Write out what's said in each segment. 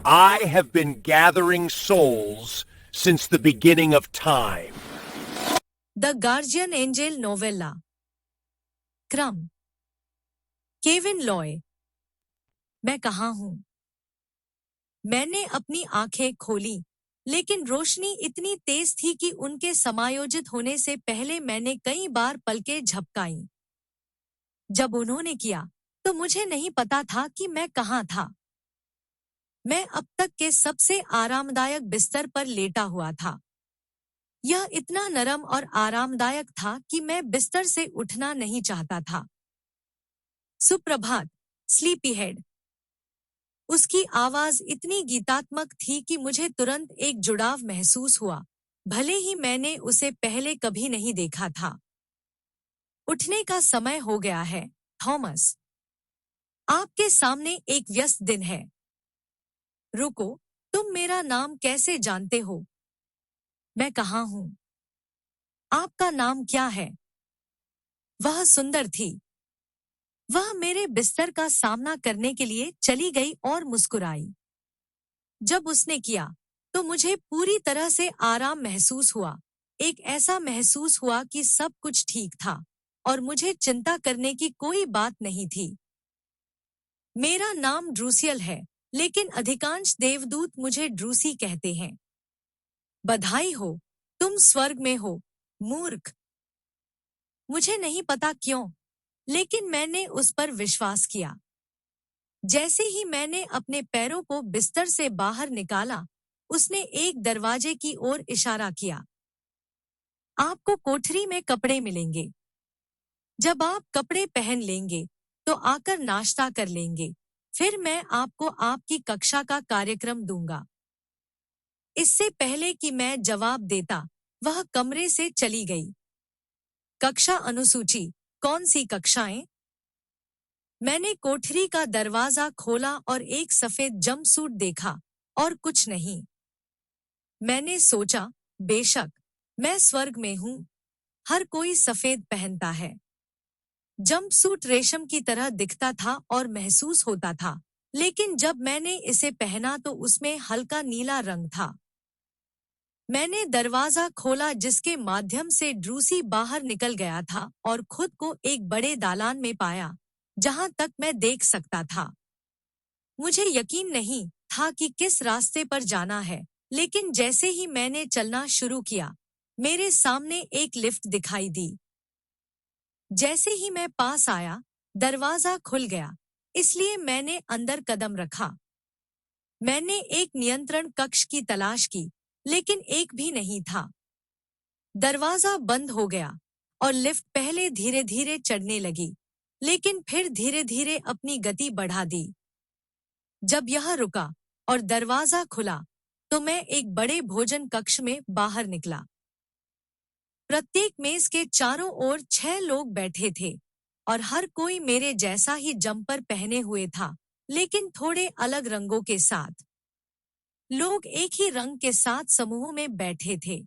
I have been gathering souls since the beginning of time. The guardian angel novella, क्रम, Kevin Loy. मैं कहाँ हूँ? मैंने अपनी आंखें खोली, लेकिन रोशनी इतनी तेज थी कि उनके समायोजित होने से पहले मैंने कई बार पलकें झपकाईं। जब उन्होंने किया, तो मुझे नहीं पता था कि मैं कहाँ था। मैं अब तक के सबसे आरामदायक बिस्तर पर लेटा हुआ था। यह इतना नरम और आरामदायक था कि मैं बिस्तर से उठना नहीं चाहता था। सुप्रभात, स्लीपी हेड। उसकी आवाज इतनी गीतात्मक थी कि मुझे तुरंत एक जुड़ाव महसूस हुआ, भले ही मैंने उसे पहले कभी नहीं देखा था। उठने का समय हो गया है, थॉमस। आपके सामने एक व्यस्त दिन है। रुको, तुम मेरा नाम कैसे जानते हो? मैं कहाँ हूँ? आपका नाम क्या है? वह सुंदर थी। वह मेरे बिस्तर का सामना करने के लिए चली गई और मुस्कुराई। जब उसने किया, तो मुझे पूरी तरह से आराम महसूस हुआ। एक ऐसा महसूस हुआ कि सब कुछ ठीक था और मुझे चिंता करने की कोई बात नहीं थी। मेरा नाम ड्रूसियल है, लेकिन अधिकांश देवदूत मुझे ड्रूसी कहते हैं। बधाई हो, तुम स्वर्ग में हो, मूर्ख। मुझे नहीं पता क्यों, लेकिन मैंने उस पर विश्वास किया। जैसे ही मैंने अपने पैरों को बिस्तर से बाहर निकाला, उसने एक दरवाजे की ओर इशारा किया। आपको कोठरी में कपड़े मिलेंगे। जब आप कपड़े पहन लेंगे, तो आकर नाश्ता कर लेंगे। फिर मैं आपको आपकी कक्षा का कार्यक्रम दूंगा। इससे पहले कि मैं जवाब देता, वह कमरे से चली गई। कक्षा अनुसूची, कौन सी कक्षाएं? मैंने कोठरी का दरवाजा खोला और एक सफेद जंपसूट देखा, और कुछ नहीं। मैंने सोचा, बेशक, मैं स्वर्ग में हूँ। हर कोई सफेद पहनता है। जंपसूट रेशम की तरह दिखता था और महसूस होता था, लेकिन जब मैंने इसे पहना तो उसमें हल्का नीला रंग था। मैंने दरवाजा खोला जिसके माध्यम से ड्रूसी बाहर निकल गया था और खुद को एक बड़े दालान में पाया, जहां तक मैं देख सकता था। मुझे यकीन नहीं था कि किस रास्ते पर जाना है, लेकिन जैसे ही मैंने चलना शुरू किया, मेरे सामने एक लिफ्ट दिखाई दी। जैसे ही मैं पास आया, दरवाजा खुल गया, इसलिए मैंने अंदर कदम रखा। मैंने एक नियंत्रण कक्ष की तलाश की, लेकिन एक भी नहीं था। दरवाजा बंद हो गया और लिफ्ट पहले धीरे धीरे चढ़ने लगी, लेकिन फिर धीरे धीरे अपनी गति बढ़ा दी। जब यह रुका और दरवाजा खुला, तो मैं एक बड़े भोजन कक्ष में बाहर निकला। प्रत्येक मेज के चारों ओर 6 लोग बैठे थे और हर कोई मेरे जैसा ही जम्पर पहने हुए था, लेकिन थोड़े अलग रंगों के साथ। लोग एक ही रंग के साथ समूहों में बैठे थे।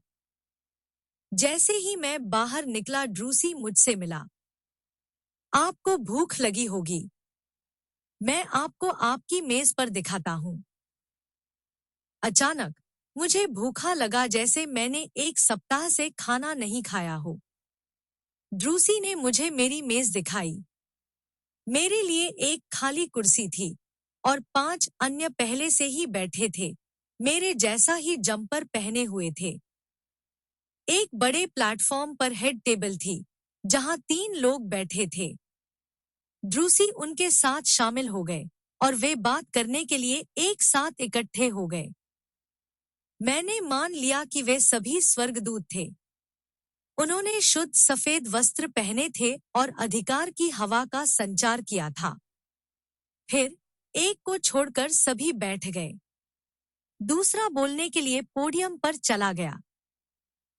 जैसे ही मैं बाहर निकला, ड्रूसी मुझसे मिला। आपको भूख लगी होगी। मैं आपको आपकी मेज पर दिखाता हूँ। अचानक मुझे भूखा लगा, जैसे मैंने एक सप्ताह से खाना नहीं खाया हो। ड्रूसी ने मुझे मेरी मेज दिखाई। मेरे लिए एक खाली कुर्सी थी और 5 अन्य पहले से ही बैठे थे, मेरे जैसा ही जम्पर पहने हुए थे। एक बड़े प्लेटफॉर्म पर हेड टेबल थी, जहां 3 लोग बैठे थे। ड्रूसी उनके साथ शामिल हो गए और वे बात करने के लिए एक साथ इकट्ठे हो गए। मैंने मान लिया कि वे सभी स्वर्गदूत थे। उन्होंने शुद्ध सफेद वस्त्र पहने थे और अधिकार की हवा का संचार किया था। फिर एक को छोड़कर सभी बैठ गए। दूसरा बोलने के लिए पोडियम पर चला गया।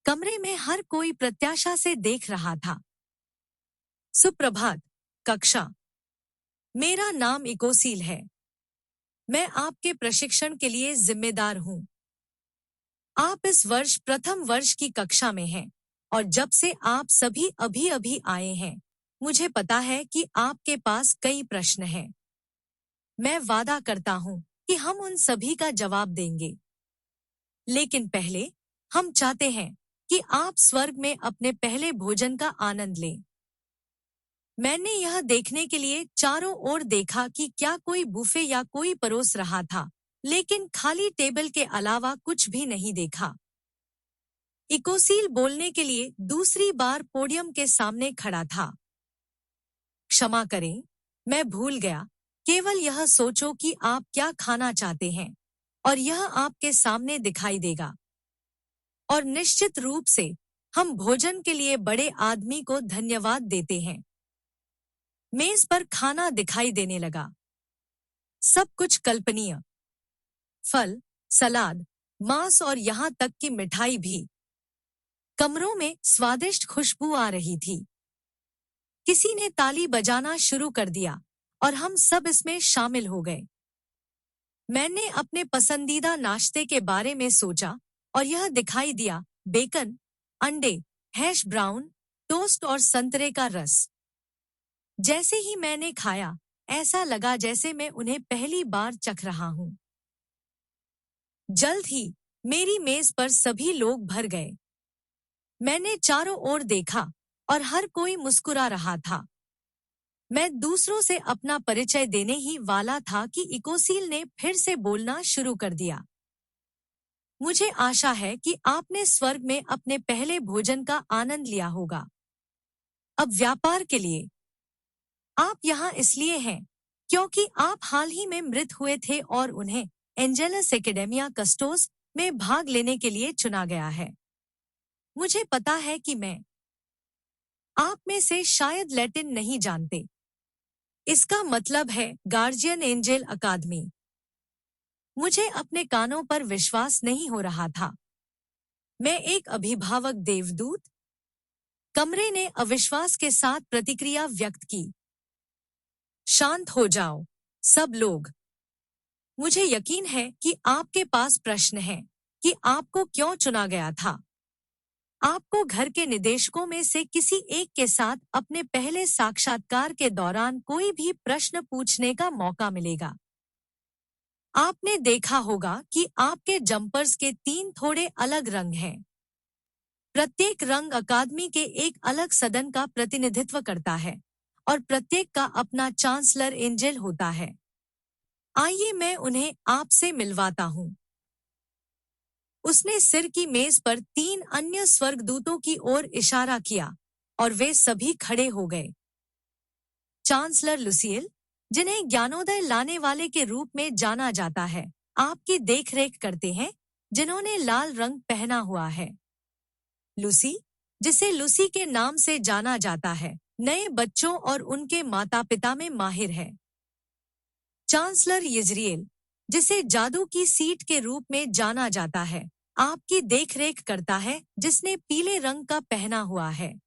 कमरे में हर कोई प्रत्याशा से देख रहा था। सुप्रभात, कक्षा। मेरा नाम इकोसील है। मैं आपके प्रशिक्षण के लिए जिम्मेदार हूँ। आप इस वर्ष प्रथम वर्ष की कक्षा में हैं, और जब से आप सभी अभी अभी आए हैं, मुझे पता है कि आपके पास कई प्रश्न हैं। मैं वादा करता हूँ कि हम उन सभी का जवाब देंगे। लेकिन पहले हम चाहते हैं कि आप स्वर्ग में अपने पहले भोजन का आनंद लें। मैंने यह देखने के लिए चारों ओर देखा कि क्या कोई बुफे या कोई परोस रहा था, लेकिन खाली टेबल के अलावा कुछ भी नहीं देखा। इकोसील बोलने के लिए दूसरी बार पोडियम के सामने खड़ा था। क्षमा करें, मैं भूल गया। केवल यह सोचो कि आप क्या खाना चाहते हैं, और यह आपके सामने दिखाई देगा। और निश्चित रूप से हम भोजन के लिए बड़े आदमी को धन्यवाद देते हैं। मेज पर खाना दिखाई देने लगा। सब कुछ कल्पनीय। फल, सलाद, मांस और यहाँ तक कि मिठाई भी। कमरों में स्वादिष्ट खुशबू आ रही थी। किसी ने ताली बजाना शुरू कर दिया और हम सब इसमें शामिल हो गए। मैंने अपने पसंदीदा नाश्ते के बारे में सोचा और यह दिखाई दिया: बेकन, अंडे, हैश ब्राउन, टोस्ट और संतरे का रस। जैसे ही मैंने खाया, ऐसा लगा जैसे मैं उन्हें पहली बार चख रहा हूं। जल्द ही मेरी मेज पर सभी लोग भर गए। मैंने चारों ओर देखा और हर कोई मुस्कुरा रहा था। मैं दूसरों से अपना परिचय देने ही वाला था कि इकोसील ने फिर से बोलना शुरू कर दिया। मुझे आशा है कि आपने स्वर्ग में अपने पहले भोजन का आनंद लिया होगा। अब व्यापार के लिए आप यहाँ इसलिए हैं क्योंकि आप हाल ही में मृत हुए थे और उन्हें एंजेलस एकेडेमिया कस्टोस में भाग लेने के लिए चुना गया है। मुझे पता है कि मैं आप में से शायद लैटिन नहीं जानते। इसका मतलब है गार्जियन एंजेल अकादमी। मुझे अपने कानों पर विश्वास नहीं हो रहा था। मैं एक अभिभावक देवदूत? कमरे ने अविश्वास के साथ प्रतिक्रिया व्यक्त की। शांत हो जाओ, सब लोग। मुझे यकीन है कि आपके पास प्रश्न है कि आपको क्यों चुना गया था। आपको घर के निदेशकों में से किसी एक के साथ अपने पहले साक्षात्कार के दौरान कोई भी प्रश्न पूछने का मौका मिलेगा। आपने देखा होगा कि आपके जंपर्स के 3 थोड़े अलग रंग हैं। प्रत्येक रंग अकादमी के एक अलग सदन का प्रतिनिधित्व करता है और प्रत्येक का अपना चांसलर एंजेल होता है। आइए मैं उन्हें आपसे मिलवाता हूं। उसने सिर की मेज पर 3 अन्य स्वर्गदूतों की ओर इशारा किया और वे सभी खड़े हो गए। चांसलर लुसियल, जिन्हें ज्ञानोदय लाने वाले के रूप में जाना जाता है, आपकी देखरेख करते हैं, जिन्होंने लाल रंग पहना हुआ है। लूसी, जिसे लूसी के नाम से जाना जाता है, नए बच्चों और उनके माता-पिता में माहिर है। चांसलर यजरिएल, जिसे जादू की सीट के रूप में जाना जाता है, आपकी देखरेख करता है, जिसने पीले रंग का पहना हुआ है।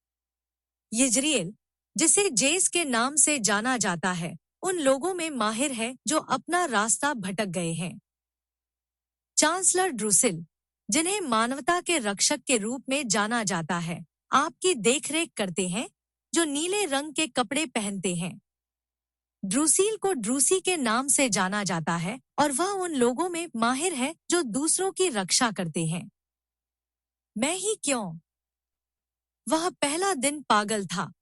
यजरिएल, जिसे जेस के नाम से जाना जाता है, उन लोगों में माहिर है जो अपना रास्ता भटक गए हैं। चांसलर ड्रूसिल, जिन्हें मानवता के रक्षक के रूप में जाना जाता है, आपकी देखरेख करते हैं, जो नीले रंग के कपड़े पहनते हैं। ड्रूसील को ड्रूसी के नाम से जाना जाता है और वह उन लोगों में माहिर है जो दूसरों की रक्षा करते हैं। मैं ही क्यों? वह पहला दिन पागल था